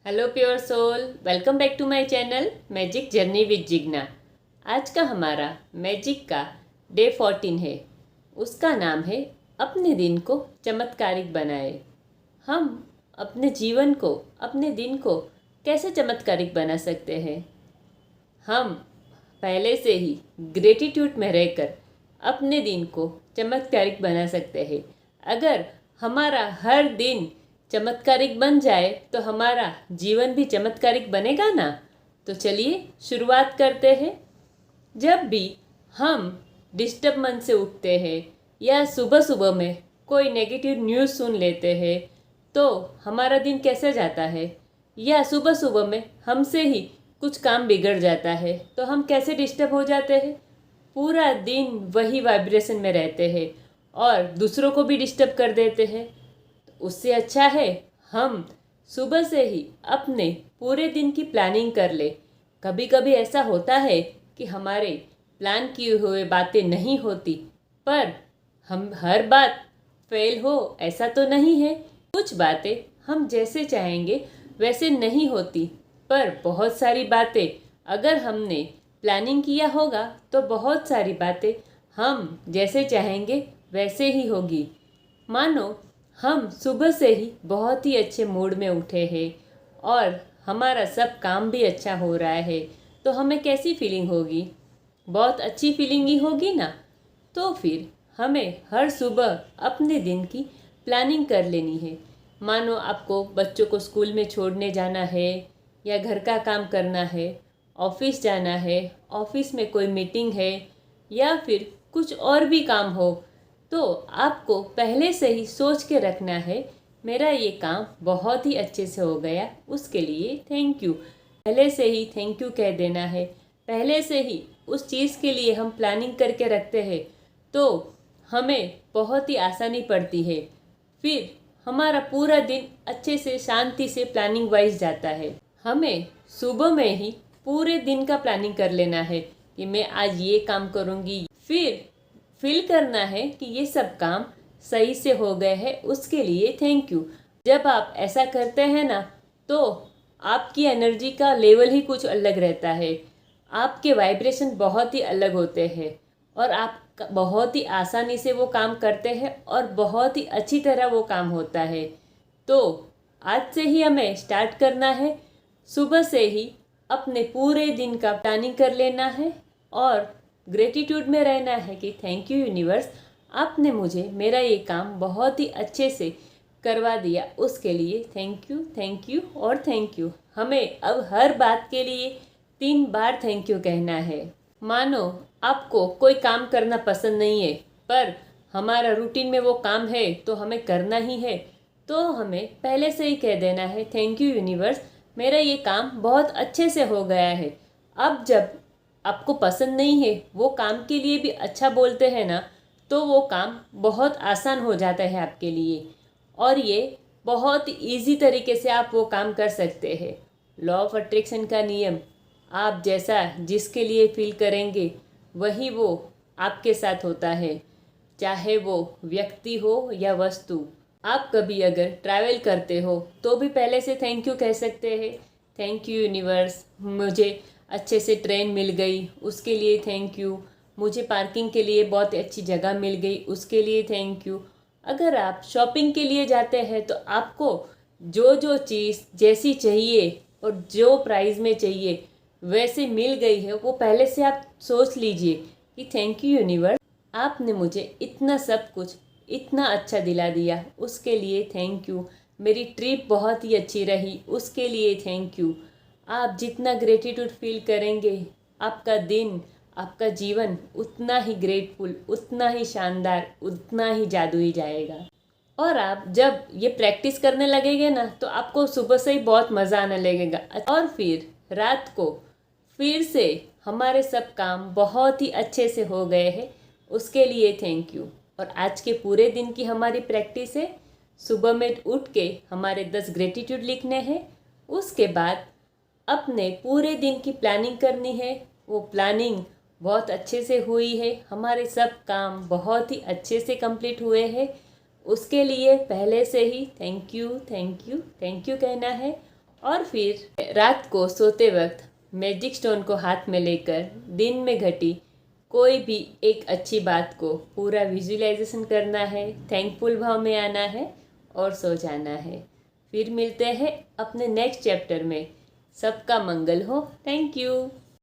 Hello pure soul, welcome back to my channel magic journey with Jigna. आज का हमारा magic का डे 14 है। उसका नाम है अपने दिन को चमत्कारिक बनाए। हम अपने जीवन को, अपने दिन को कैसे चमत्कारिक बना सकते हैं? हम पहले से ही ग्रेटिट्यूड में रहकर अपने दिन को चमत्कारिक बना सकते हैं। अगर हमारा हर दिन चमत्कारिक बन जाए तो हमारा जीवन भी चमत्कारिक बनेगा ना। तो चलिए शुरुआत करते हैं। जब भी हम डिस्टर्ब मन से उठते हैं या सुबह सुबह में कोई नेगेटिव न्यूज़ सुन लेते हैं तो हमारा दिन कैसे जाता है, या सुबह सुबह में हमसे ही कुछ काम बिगड़ जाता है तो हम कैसे डिस्टर्ब हो जाते हैं। पूरा दिन वही वाइब्रेशन में रहते हैं और दूसरों को भी डिस्टर्ब कर देते हैं। उससे अच्छा है हम सुबह से ही अपने पूरे दिन की प्लानिंग कर ले। कभी कभी ऐसा होता है कि हमारे प्लान किए हुए बातें नहीं होती, पर हम हर बात फेल हो ऐसा तो नहीं है। कुछ बातें हम जैसे चाहेंगे वैसे नहीं होती, पर बहुत सारी बातें अगर हमने प्लानिंग किया होगा तो बहुत सारी बातें हम जैसे चाहेंगे वैसे ही होगी। मानो हम सुबह से ही बहुत ही अच्छे मूड में उठे हैं और हमारा सब काम भी अच्छा हो रहा है, तो हमें कैसी फीलिंग होगी? बहुत अच्छी फीलिंग ही होगी ना। तो फिर हमें हर सुबह अपने दिन की प्लानिंग कर लेनी है। मानो आपको बच्चों को स्कूल में छोड़ने जाना है, या घर का काम करना है, ऑफिस जाना है, ऑफिस में कोई मीटिंग है, या फिर कुछ और भी काम हो, तो आपको पहले से ही सोच के रखना है मेरा ये काम बहुत ही अच्छे से हो गया, उसके लिए थैंक यू। पहले से ही थैंक यू कह देना है। पहले से ही उस चीज़ के लिए हम प्लानिंग करके रखते हैं तो हमें बहुत ही आसानी पड़ती है। फिर हमारा पूरा दिन अच्छे से शांति से प्लानिंग वाइज जाता है। हमें सुबह में ही पूरे दिन का प्लानिंग कर लेना है कि मैं आज ये काम करूँगी। फिर फील करना है कि ये सब काम सही से हो गए हैं, उसके लिए थैंक यू। जब आप ऐसा करते हैं ना तो आपकी एनर्जी का लेवल ही कुछ अलग रहता है। आपके वाइब्रेशन बहुत ही अलग होते हैं और आप बहुत ही आसानी से वो काम करते हैं और बहुत ही अच्छी तरह वो काम होता है। तो आज से ही हमें स्टार्ट करना है। सुबह से ही अपने पूरे दिन का प्लानिंग कर लेना है और ग्रेटिट्यूड में रहना है कि थैंक यू यूनिवर्स, आपने मुझे मेरा ये काम बहुत ही अच्छे से करवा दिया, उसके लिए थैंक यू और थैंक यू। हमें अब हर बात के लिए 3 बार थैंक यू कहना है। मानो आपको कोई काम करना पसंद नहीं है, पर हमारा रूटीन में वो काम है तो हमें करना ही है, तो हमें पहले से ही कह देना है थैंक यू यूनिवर्स, मेरा ये काम बहुत अच्छे से हो गया है। अब जब आपको पसंद नहीं है वो काम के लिए भी अच्छा बोलते हैं ना, तो वो काम बहुत आसान हो जाता है आपके लिए और ये बहुत इजी तरीके से आप वो काम कर सकते हैं। लॉ ऑफ अट्रैक्शन का नियम, आप जैसा जिसके लिए फील करेंगे वही वो आपके साथ होता है, चाहे वो व्यक्ति हो या वस्तु। आप कभी अगर ट्रैवल करते हो तो भी पहले से थैंक यू कह सकते हैं। थैंक यू यूनिवर्स, मुझे अच्छे से ट्रेन मिल गई उसके लिए थैंक यू, मुझे पार्किंग के लिए बहुत अच्छी जगह मिल गई उसके लिए थैंक यू। अगर आप शॉपिंग के लिए जाते हैं तो आपको जो जो चीज़ जैसी चाहिए और जो प्राइस में चाहिए वैसे मिल गई है, वो पहले से आप सोच लीजिए कि थैंक यू यूनिवर्स, आपने मुझे इतना सब कुछ इतना अच्छा दिला दिया, उसके लिए थैंक यू। मेरी ट्रिप बहुत ही अच्छी रही, उसके लिए थैंक यू। आप जितना ग्रेटिट्यूड फील करेंगे आपका दिन, आपका जीवन उतना ही ग्रेटफुल, उतना ही शानदार, उतना ही जादुई जाएगा। और आप जब ये प्रैक्टिस करने लगेंगे ना तो आपको सुबह से ही बहुत मज़ा आने लगेगा और फिर रात को फिर से हमारे सब काम बहुत ही अच्छे से हो गए हैं, उसके लिए थैंक यू। और आज के पूरे दिन की हमारी प्रैक्टिस है, सुबह में उठ के हमारे 10 ग्रेटिट्यूड लिखने हैं, उसके बाद अपने पूरे दिन की प्लानिंग करनी है। वो प्लानिंग बहुत अच्छे से हुई है, हमारे सब काम बहुत ही अच्छे से कंप्लीट हुए हैं, उसके लिए पहले से ही थैंक यू कहना है। और फिर रात को सोते वक्त मैजिक स्टोन को हाथ में लेकर दिन में घटी कोई भी एक अच्छी बात को पूरा विजुअलाइजेशन करना है, थैंकफुल भाव में आना है और सो जाना है। फिर मिलते हैं अपने नेक्स्ट चैप्टर में। सबका मंगल हो। Thank you.